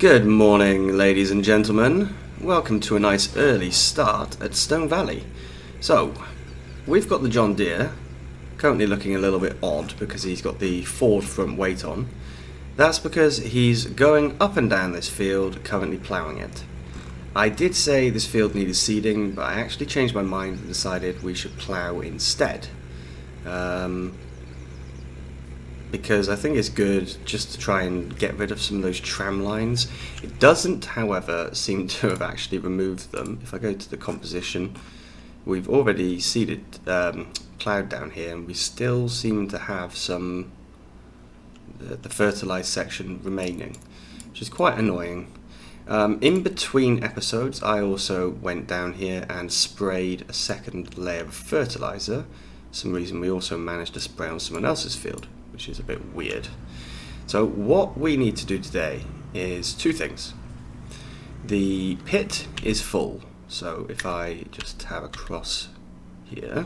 Good morning, ladies and gentlemen. Welcome to a nice early start at Stone Valley. So, we've got the John Deere, currently looking a little bit odd because he's got the Ford front weight on. That's because he's going up and down this field, currently ploughing it. I did say this field needed seeding, but I actually changed my mind and decided we should plough instead. Because I think it's good just to try and get rid of some of those tram lines. It doesn't, however, seem to have actually removed them. If I go to the composition, we've already seeded, ploughed down here, and we still seem to have some, the fertilised section remaining, which is quite annoying. In between episodes, I also went down here and sprayed a second layer of fertiliser. For some reason we also managed to spray on someone else's field, which is a bit weird. So what we need to do today is two things. The pit is full, so if I just have a cross here.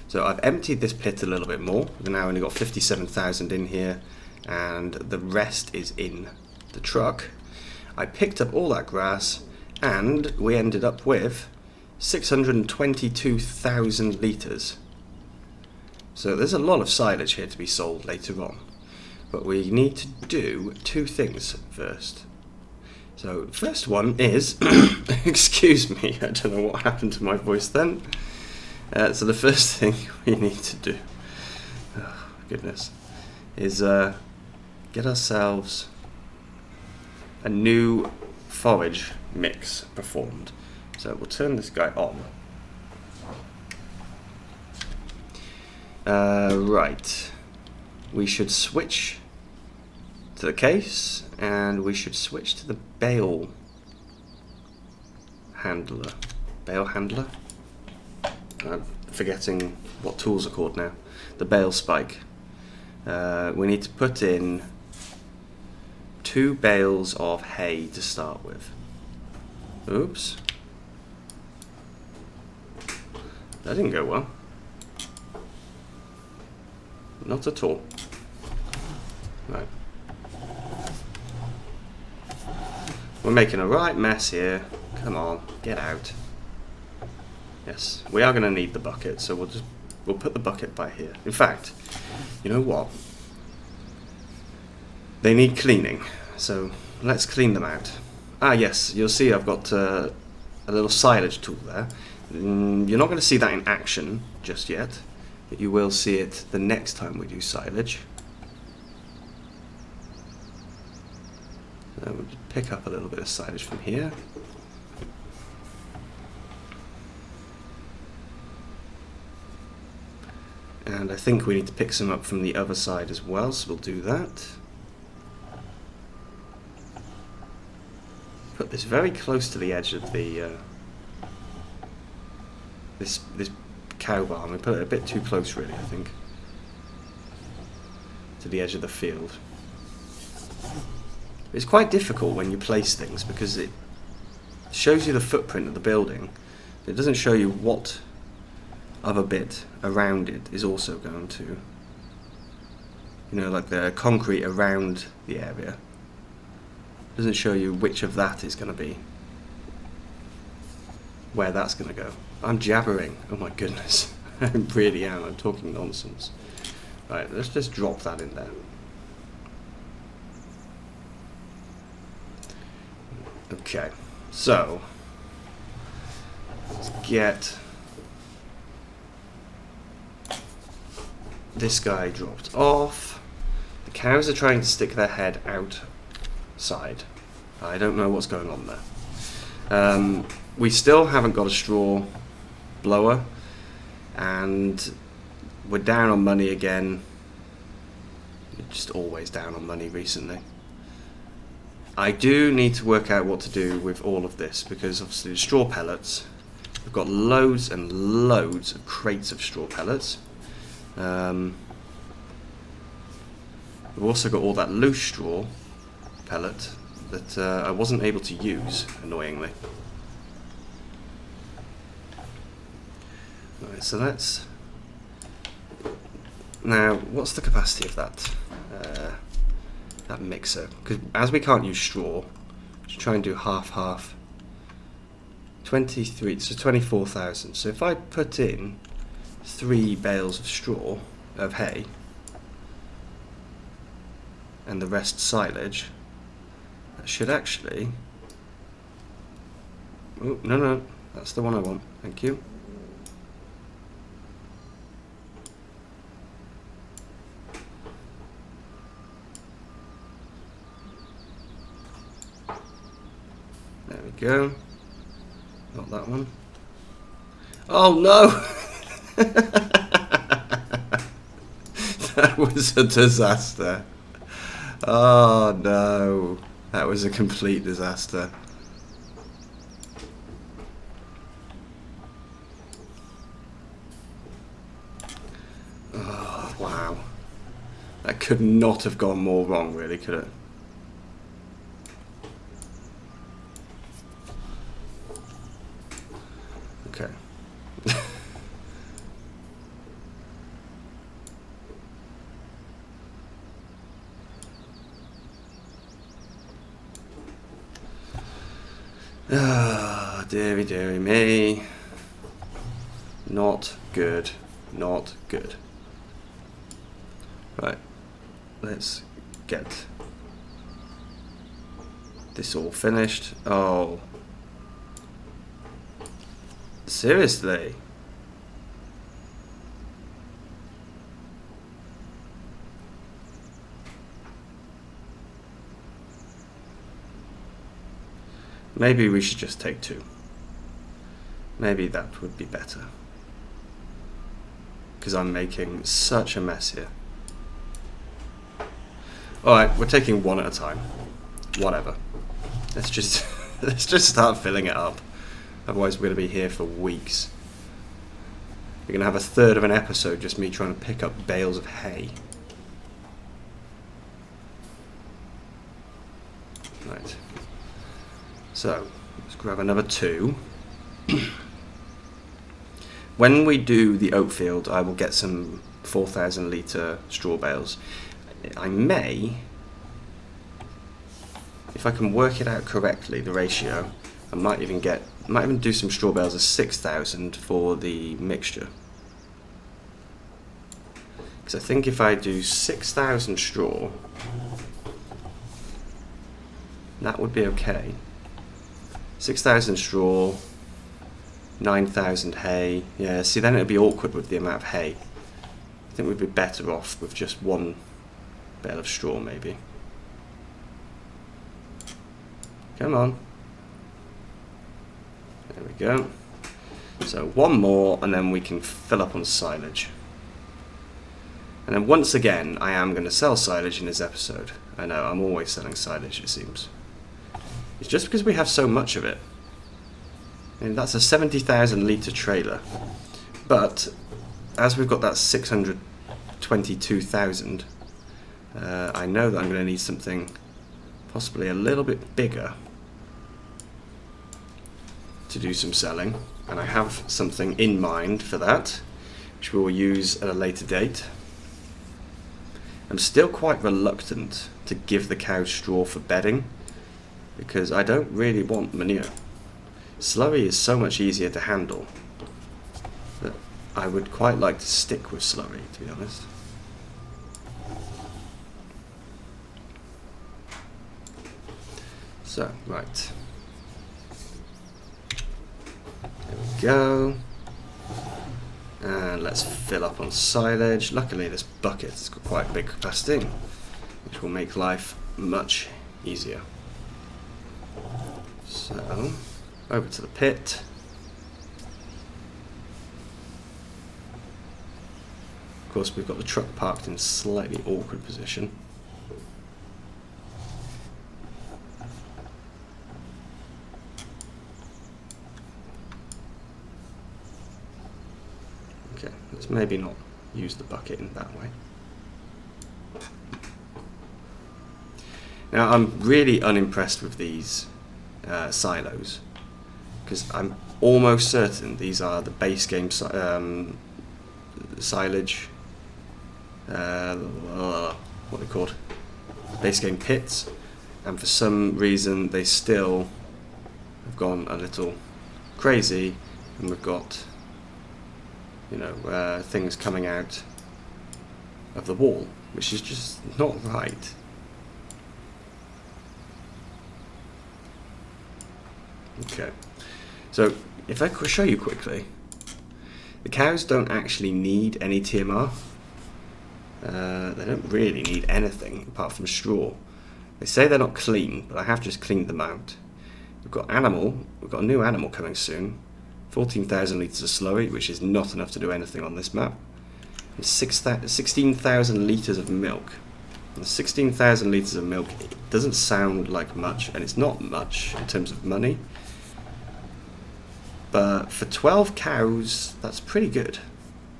So I've emptied this pit a little bit more. We've now only got 57,000 in here, and the rest is in the truck. I picked up all that grass, and we ended up with 622,000 litres. So there's a lot of silage here to be sold later on. But we need to do two things first. So first one is, excuse me, I don't know what happened to my voice then. So the first thing we need to do, oh goodness, is get ourselves a new forage mix performed. So we'll turn this guy on. Right, we should switch to the case, and we should switch to the bale handler. I'm forgetting what tools are called now. The bale spike. We need to put in 2 bales of hay to start with. Oops. That didn't go well. Not at all. Right. We're making a right mess here. Come on, get out. Yes, we are going to need the bucket, so we'll put the bucket by here. In fact, you know what? They need cleaning, so let's clean them out. Ah yes, you'll see I've got a little silage tool there. You're not going to see that in action just yet. But you will see it the next time we do silage. We'll just pick up a little bit of silage from here. And I think we need to pick some up from the other side as well, so we'll do that. Put this very close to the edge of the this cow barn. We put it a bit too close, really, I think, to the edge of the field. It's quite difficult when you place things because it shows you the footprint of the building. It doesn't show you what other bit around it is also going to, you know, like the concrete around the area. It doesn't show you which of that is going to be where that's going to go. I'm jabbering. Oh my goodness. I really am. I'm talking nonsense. Right, let's just drop that in there. Okay, so let's get this guy dropped off. The cows are trying to stick their head outside. I don't know what's going on there. We still haven't got a straw blower, and we're down on money again. We're just always down on money recently. I do need to work out what to do with all of this, because obviously the straw pellets, we've got loads and loads of crates of straw pellets. We've also got all that loose straw pellet that I wasn't able to use, annoyingly. Right, so that's... Now, what's the capacity of that mixer? Because as we can't use straw, Let's try and do half. 23, so 24,000. So if I put in 3 bales of straw, of hay, and the rest silage, that should actually... Oh, no, that's the one I want. Thank you. There we go. Not that one. Oh no! That was a disaster. Oh no. That was a complete disaster. Oh, wow. That could not have gone more wrong, really, could it? Okay. Ah, dearie me. Not good. Not good. Right. Let's get this all finished. Oh. Seriously? Maybe we should just take 2. Maybe that would be better. Because I'm making such a mess here. Alright, we're taking 1 at a time. Whatever. Let's just let's just start filling it up. Otherwise we're going to be here for weeks. We're going to have a third of an episode just me trying to pick up bales of hay. Right. So, let's grab another 2. When we do the oat field, I will get some 4,000 litre straw bales. I may, if I can work it out correctly, the ratio, I might even do some straw bales of 6,000 for the mixture. Because I think if I do 6,000 straw, that would be okay. 6,000 straw, 9,000 hay. Yeah, see, then it would be awkward with the amount of hay. I think we'd be better off with just 1 bale of straw, maybe. Come on. There we go. So 1 more, and then we can fill up on silage. And then once again, I am going to sell silage in this episode. I know, I'm always selling silage, it seems. It's just because we have so much of it. And that's a 70,000 litre trailer. But as we've got that 622,000, I know that I'm going to need something possibly a little bit bigger to do some selling. And I have something in mind for that, which we will use at a later date. I'm still quite reluctant to give the cows straw for bedding, because I don't really want manure. Slurry is so much easier to handle that I would quite like to stick with slurry, to be honest. So, right. There we go. And let's fill up on silage. Luckily this bucket has got quite a big capacity, which will make life much easier. So, over to the pit. Of course, we've got the truck parked in a slightly awkward position. Okay, let's maybe not use the bucket in that way. Now, I'm really unimpressed with these silos, because I'm almost certain these are the base game silage, what are they called? Base game pits, and for some reason they still have gone a little crazy, and we've got, you know, things coming out of the wall, which is just not right. Okay, so if I could show you quickly, the cows don't actually need any TMR. They don't really need anything apart from straw. They say they're not clean, but I have just cleaned them out. We've got a new animal coming soon. 14,000 litres of slurry, which is not enough to do anything on this map. And 16,000 litres of milk. And 16,000 litres of milk, it doesn't sound like much, and it's not much in terms of money. But for 12 cows, that's pretty good,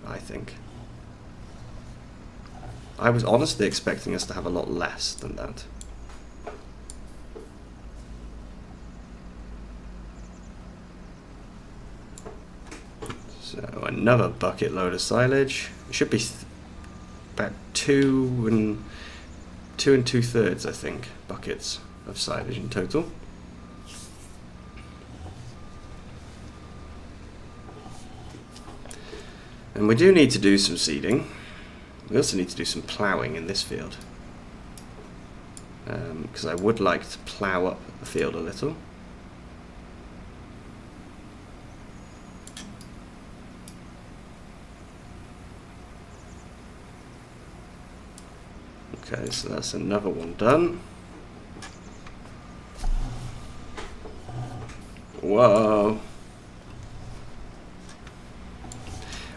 I think. I was honestly expecting us to have a lot less than that. So another bucket load of silage. It should be about 2 2/3, I think, buckets of silage in total. And we do need to do some seeding. We also need to do some ploughing in this field, because I would like to plough up the field a little. Okay, so that's another one done. Whoa.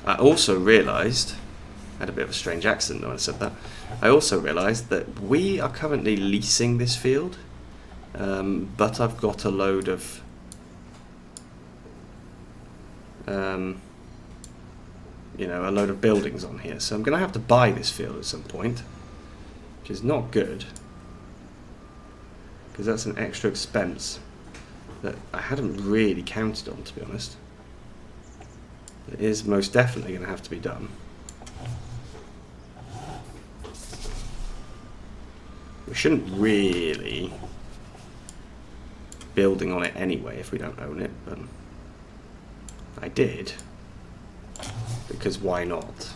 I also realised, I had a bit of a strange accent when I said that, I also realised that we are currently leasing this field, but I've got a load of you know, a load of buildings on here, so I'm going to have to buy this field at some point, which is not good, because that's an extra expense that I hadn't really counted on, to be honest. It is most definitely going to have to be done. We shouldn't really be building on it anyway if we don't own it, but I did, because why not?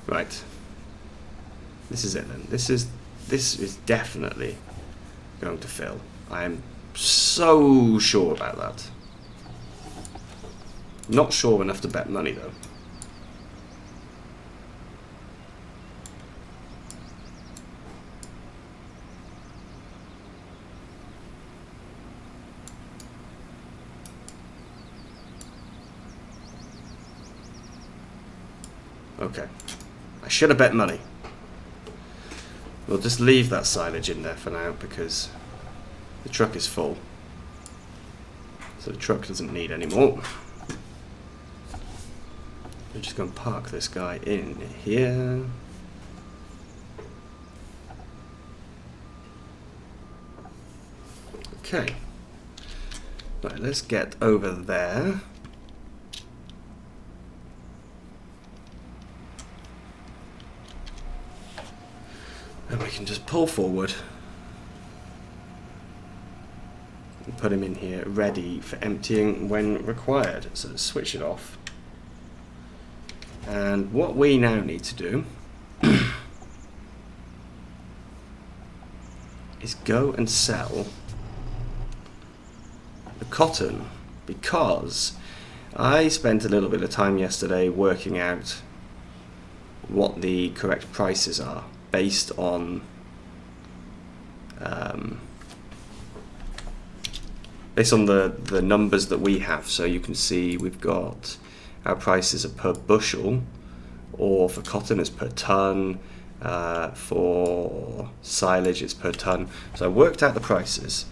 Right, this is it then. This is definitely going to fill. I am so sure about that. Not sure enough to bet money though. Okay, I should have bet money. We'll just leave that silage in there for now because the truck is full. So the truck doesn't need any more. We're just going to park this guy in here. Okay. Right, let's get over there. And we can just pull forward and put him in here ready for emptying when required. So let's switch it off. And what we now need to do is go and sell the cotton, because I spent a little bit of time yesterday working out what the correct prices are based on the numbers that we have. So you can see we've got our prices are per bushel, or for cotton it's per ton, for silage it's per ton. So I worked out the prices,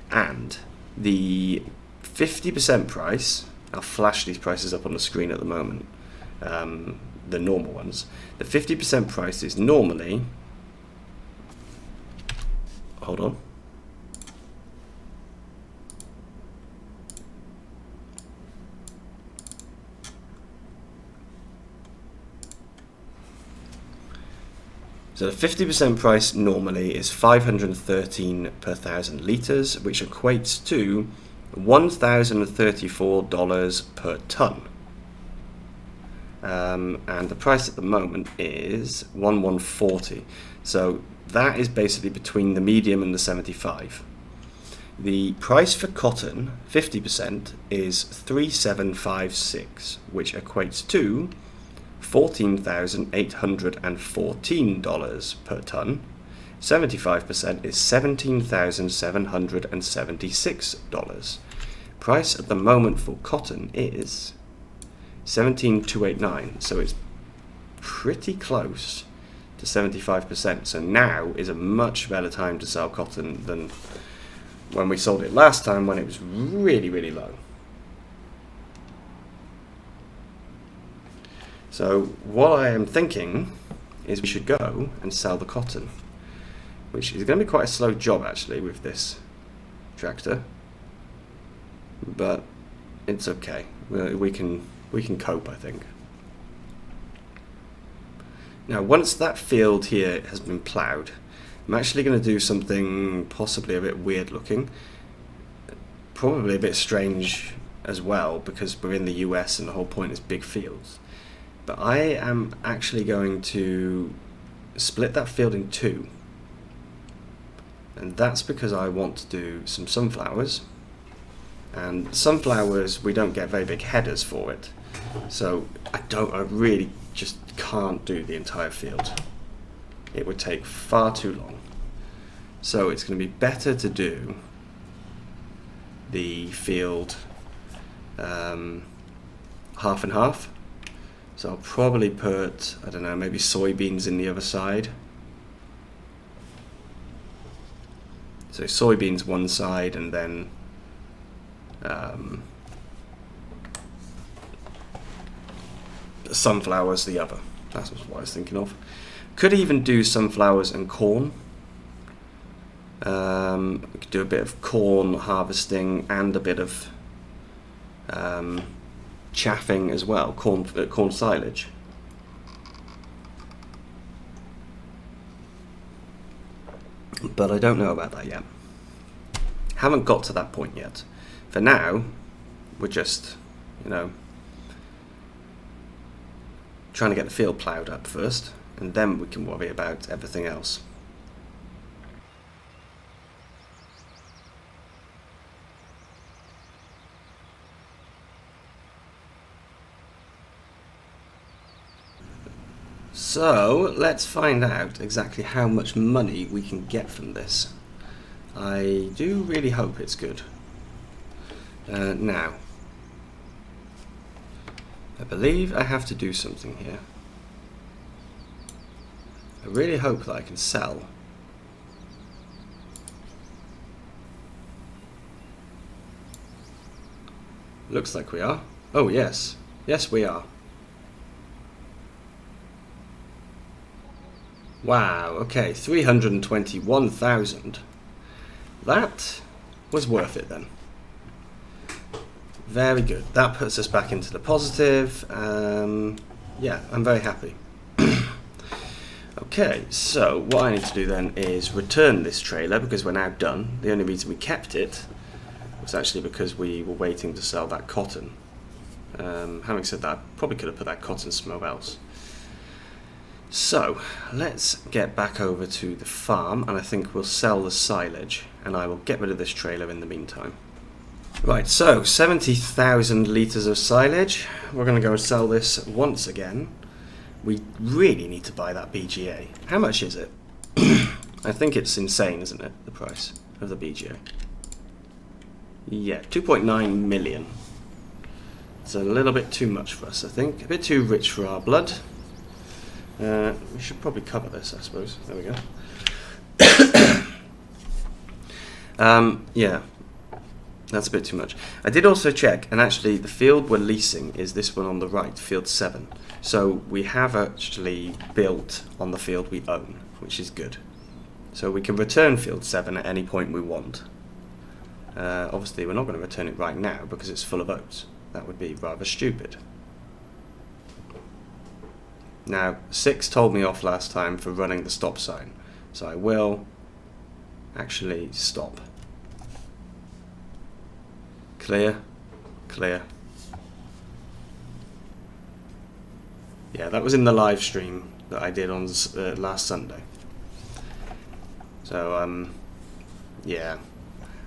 and the 50% price, I'll flash these prices up on the screen at the moment, the normal ones. The 50% price is normally, hold on, So the 50% price normally is 513 per 1,000 litres, which equates to $1,034 per tonne. And the price at the moment is 1140. So that is basically between the medium and the 75. The price for cotton, 50%, is 3756, which equates to $14,814 per tonne. 75% is $17,776. Price at the moment for cotton is 17,289, so it's pretty close to 75%. So now is a much better time to sell cotton than when we sold it last time, when it was really, really low. So what I am thinking is we should go and sell the cotton, which is going to be quite a slow job actually with this tractor, but it's okay. We can cope, I think. Now, once that field here has been ploughed, I'm actually going to do something possibly a bit weird looking, probably a bit strange as well, because we're in the US and the whole point is big fields. But I am actually going to split that field in two. And that's because I want to do some sunflowers. And sunflowers, we don't get very big headers for it. So I really just can't do the entire field. It would take far too long. So it's going to be better to do the field half and half. So I'll probably put, I don't know, maybe soybeans in the other side. So soybeans one side and then sunflowers the other. That's what I was thinking of. Could even do sunflowers and corn. We could do a bit of corn harvesting and a bit of chaffing as well, corn silage. But I don't know about that yet. Haven't got to that point yet. For now, we're just, trying to get the field ploughed up first, and then we can worry about everything else. So let's find out exactly how much money we can get from this. I do really hope it's good. Now, I believe I have to do something here. I really hope that I can sell. Looks like we are. Oh yes. Yes, we are. Wow, okay, 321,000. That was worth it then. Very good. That puts us back into the positive. Yeah, I'm very happy. Okay, so what I need to do then is return this trailer because we're now done. The only reason we kept it was actually because we were waiting to sell that cotton. Having said that, probably could have put that cotton somewhere else. So let's get back over to the farm, and I think we'll sell the silage, and I will get rid of this trailer in the meantime. Right, so 70,000 litres of silage. We're going to go and sell this once again. We really need to buy that BGA. How much is it? I think it's insane, isn't it, the price of the BGA? Yeah, 2.9 million. It's a little bit too much for us, I think. A bit too rich for our blood. We should probably cover this, I suppose. There we go. Yeah, that's a bit too much. I did also check, and actually the field we're leasing is this one on the right, field 7. So we have actually built on the field we own, which is good. So we can return field 7 at any point we want. Obviously we're not going to return it right now because it's full of oats. That would be rather stupid. Now, 6 told me off last time for running the stop sign, so I will actually stop. Clear, clear. Yeah, that was in the live stream that I did on last Sunday. So, yeah,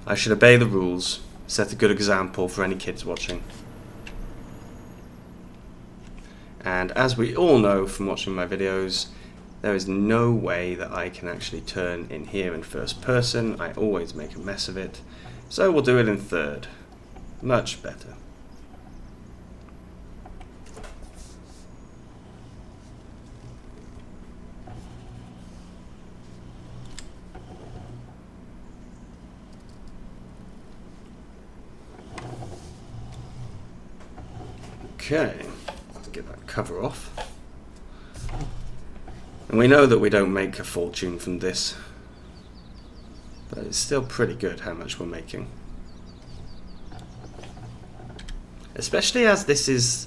I should obey the rules, set a good example for any kids watching. And as we all know from watching my videos, there is no way that I can actually turn in here in first person. I always make a mess of it. So we'll do it in third. Much better. Okay, let's get that cover off. And we know that we don't make a fortune from this, but it's still pretty good how much we're making. Especially as this is,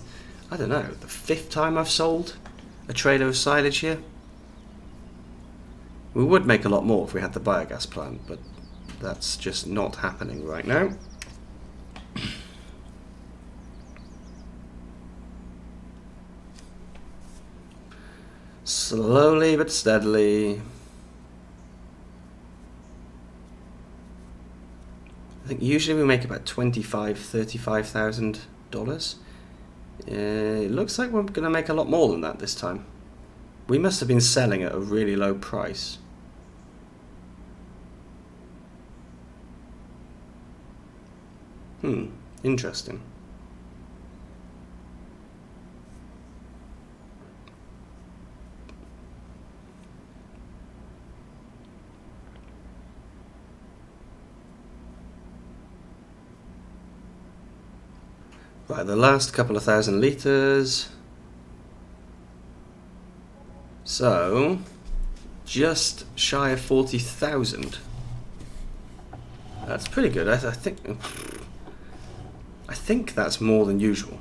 I don't know, the 5th time I've sold a trailer of silage here. We would make a lot more if we had the biogas plant, but that's just not happening right now. Slowly but steadily. I think usually we make about $25,000-$35,000. It looks like we're going to make a lot more than that this time. We must have been selling at a really low price. Interesting. Right, the last couple of thousand litres. So, just shy of 40,000. That's pretty good. I think that's more than usual.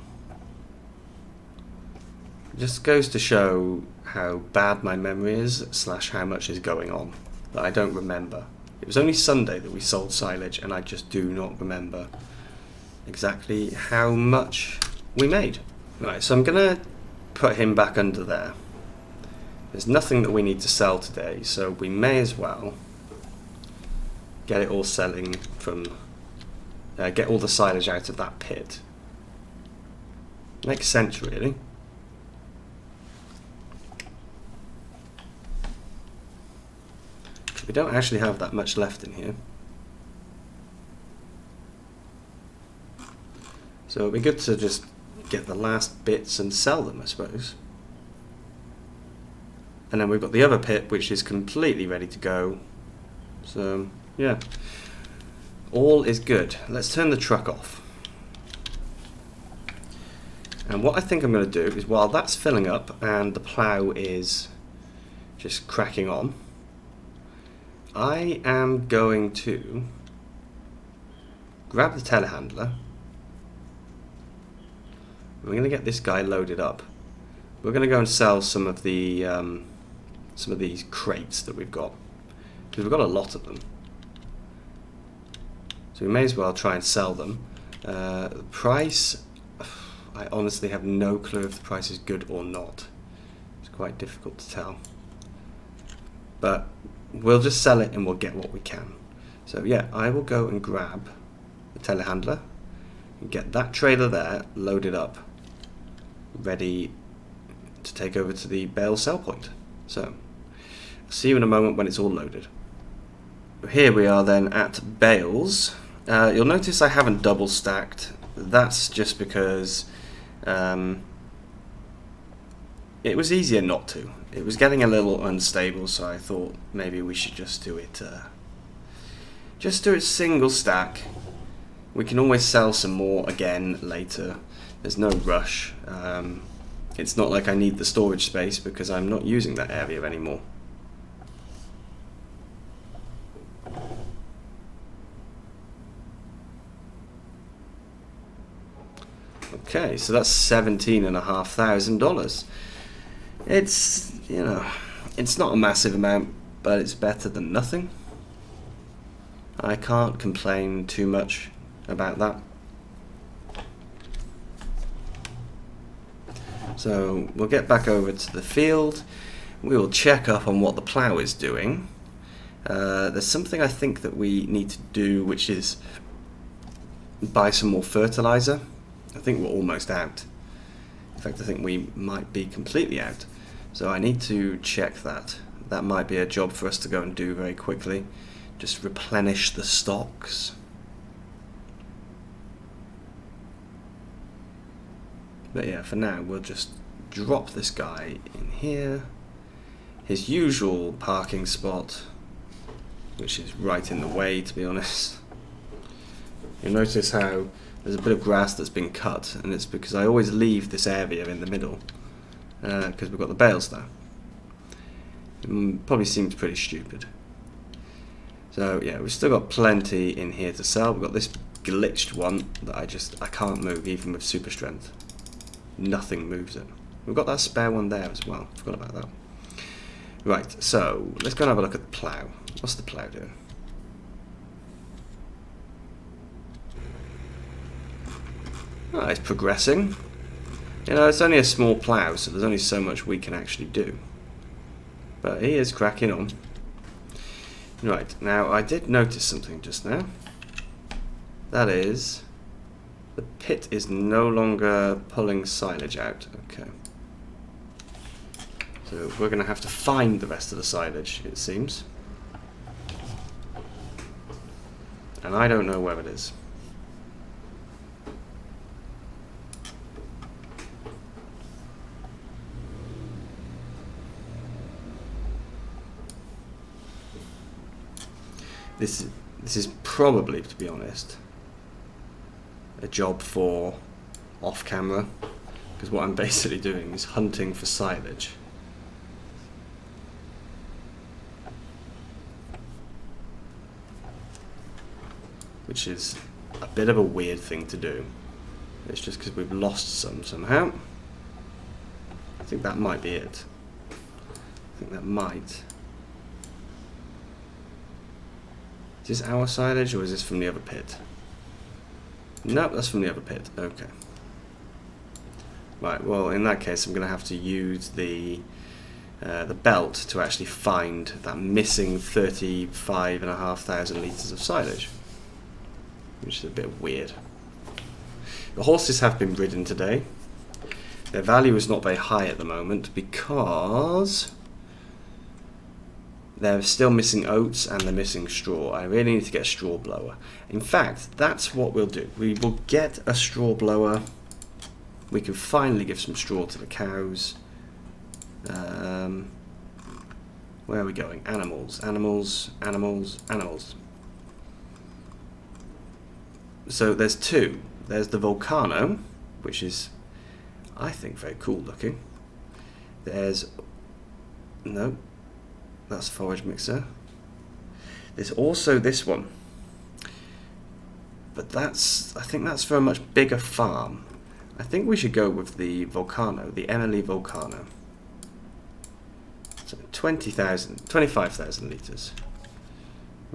Just goes to show how bad my memory is, / how much is going on that I don't remember. It was only Sunday that we sold silage, and I just do not remember exactly how much we made. Right, so I'm gonna put him back under there. There's nothing that we need to sell today, so we may as well get it all selling from get all the silage out of that pit. Makes sense, really. We don't actually have that much left in here. So it'd be good to just get the last bits and sell them, I suppose. And then we've got the other pit, which is completely ready to go. So, yeah. All is good. Let's turn the truck off. And what I think I'm going to do is, while that's filling up and the plough is just cracking on, I am going to grab the telehandler. We're going to get this guy loaded up. We're going to go and sell some of these crates that we've got, because we've got a lot of them. So we may as well try and sell them. The price, I honestly have no clue if the price is good or not. It's quite difficult to tell. But we'll just sell it and we'll get what we can. So yeah, I will go and grab the telehandler and get that trailer there loaded up, ready to take over to the bale sell point. So, see you in a moment when it's all loaded. Here we are then at bales. You'll notice I haven't double stacked. That's just because it was easier not to. It was getting a little unstable, so I thought maybe we should just do it single stack. We can always sell some more again later. There's no rush. It's not like I need the storage space because I'm not using that area anymore. Okay, so that's $17,500. It's, you know, it's not a massive amount, but it's better than nothing. I can't complain too much about that. So we'll get back over to the field. We will check up on what the plough is doing. There's something I think that we need to do, which is buy some more fertilizer. I think we're almost out. In fact, I think we might be completely out. So I need to check that. That might be a job for us to go and do very quickly. Just replenish the stocks. But yeah, for now we'll just drop this guy in here. His usual parking spot, which is right in the way, to be honest. You'll notice how there's a bit of grass that's been cut, and it's because I always leave this area in the middle, because we've got the bales there. It probably seems pretty stupid. So yeah, we've still got plenty in here to sell. We've got this glitched one that I can't move even with super strength. Nothing moves it. We've got that spare one there as well. Forgot about that. Right, so let's go and have a look at the plough. What's the plough doing? Oh, it's progressing. You know, it's only a small plough, so there's only so much we can actually do. But he is cracking on. Right, now I did notice something just now. That is, the pit is no longer pulling silage out. Okay. So we're going to have to find the rest of the silage, it seems. And I don't know where it is. This is probably, to be honest, a job for off camera, because what I'm basically doing is hunting for silage. Which is a bit of a weird thing to do. It's just because we've lost some somehow. I think that might be it. I think that might. Is this our silage or is this from the other pit? Nope, that's from the other pit. Okay. Right, well in that case I'm going to have to use the belt to actually find that missing 35,500 litres of silage. Which is a bit weird. The horses have been ridden today. Their value is not very high at the moment because they're still missing oats and they're missing straw. I really need to get a straw blower. In fact, that's what we'll do. We will get a straw blower. We can finally give some straw to the cows. Where are we going? Animals, animals, animals, animals. So there's two. There's the Volcano, which is, I think, very cool looking. There's, no, that's forage mixer. There's also this one, but I think that's for a much bigger farm. I think we should go with the Volcano, the Emily Volcano. So 25,000 litres.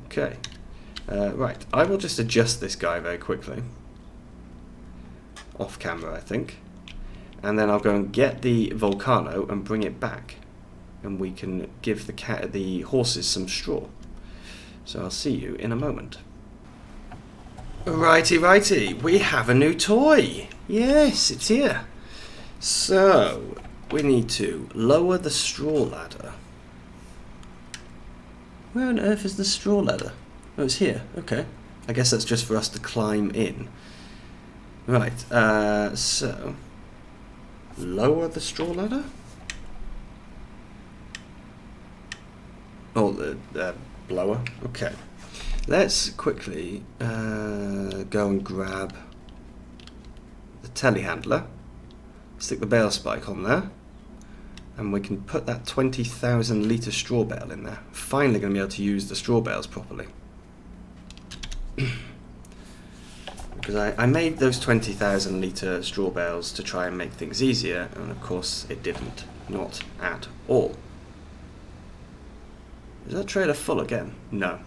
Okay. Right, I will just adjust this guy very quickly. Off camera, I think. And then I'll go and get the Volcano and bring it back. And we can give the horses some straw. So I'll see you in a moment. Righty, righty, we have a new toy. Yes, it's here. So, we need to lower the straw ladder. Where on earth is the straw ladder? Oh, it's here. Okay. I guess that's just for us to climb in. Right, so lower the straw ladder? Oh, the blower. Okay. Let's quickly go and grab the telehandler, stick the bale spike on there, and we can put that 20,000 litre straw bale in there. Finally going to be able to use the straw bales properly. because I made those 20,000 litre straw bales to try and make things easier, and of course it didn't. Not at all. Is that trailer full again? No.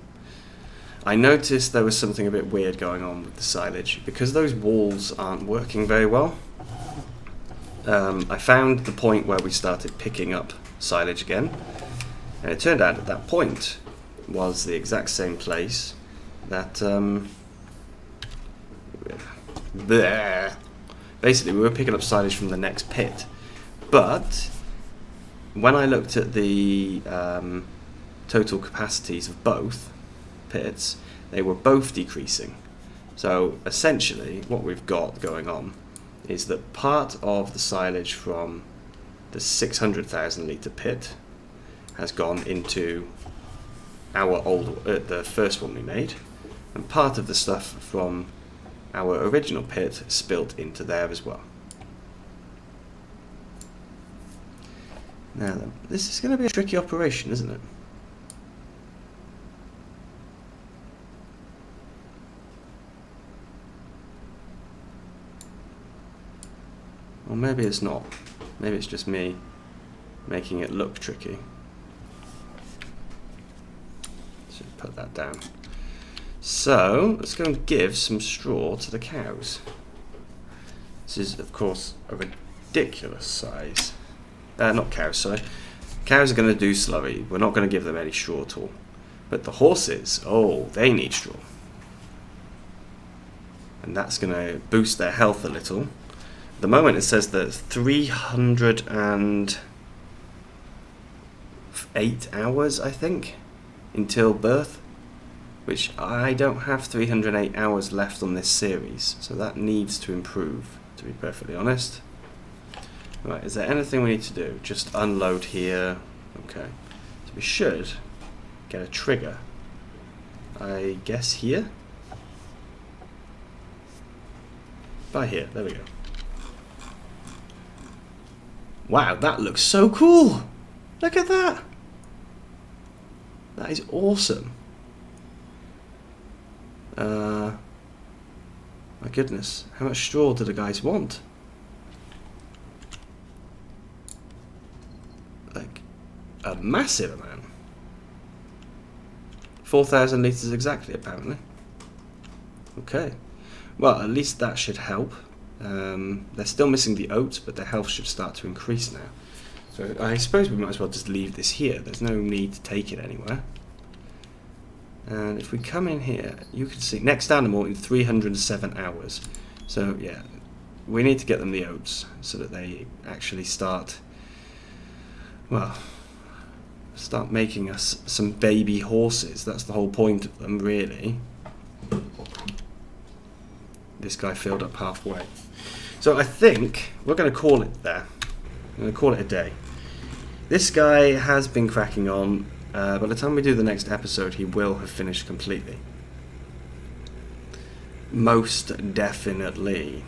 I noticed there was something a bit weird going on with the silage. Because those walls aren't working very well, I found the point where we started picking up silage again, and it turned out at that point was the exact same place that basically we were picking up silage from the next pit, but when I looked at the total capacities of both pits, they were both decreasing. So essentially what we've got going on is that part of the silage from the 600,000 litre pit has gone into our the first one we made, and part of the stuff from our original pit spilt into there as well. Now then, this is going to be a tricky operation, isn't it? Or maybe it's not. Maybe it's just me making it look tricky. Should put that down. So let's go and give some straw to the cows. This is, of course, a ridiculous size. Not cows, sorry. Cows are going to do slurry. We're not going to give them any straw at all. But the horses, oh, they need straw. And that's going to boost their health a little. At the moment it says that 308 hours, I think, until birth. Which I don't have 308 hours left on this series. So that needs to improve, to be perfectly honest. Right, is there anything we need to do? Just unload here. Okay. So we should get a trigger. I guess here? By here, there we go. Wow, that looks so cool! Look at that! That is awesome. My goodness, how much straw do the guys want? Like, a massive amount. 4,000 litres exactly, apparently. Okay. Well, at least that should help. They're still missing the oats, but their health should start to increase now. So I suppose we might as well just leave this here. There's no need to take it anywhere. And if we come in here, you can see next animal in 307 hours. So yeah, we need to get them the oats so that they actually start, well, start making us some baby horses. That's the whole point of them, really. This guy filled up halfway. So I think we're going to call it there. I'm going to call it a day. This guy has been cracking on. By the time we do the next episode, he will have finished completely. Most definitely.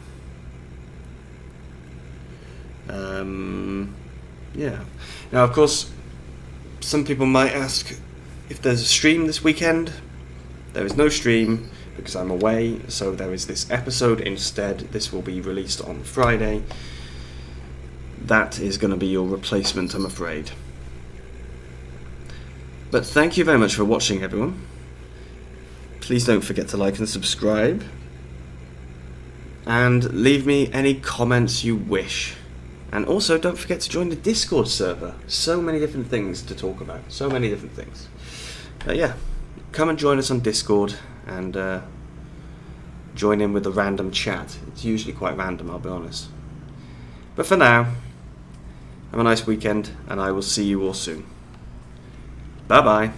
Yeah. Now, of course, some people might ask if there's a stream this weekend. There is no stream because I'm away, so there is this episode instead. This will be released on Friday. That is going to be your replacement, I'm afraid. But thank you very much for watching, everyone. Please don't forget to like and subscribe. And leave me any comments you wish. And also, don't forget to join the Discord server. So many different things to talk about. So many different things. Yeah, come and join us on Discord and join in with the random chat. It's usually quite random, I'll be honest. But for now, have a nice weekend, and I will see you all soon. Bye-bye.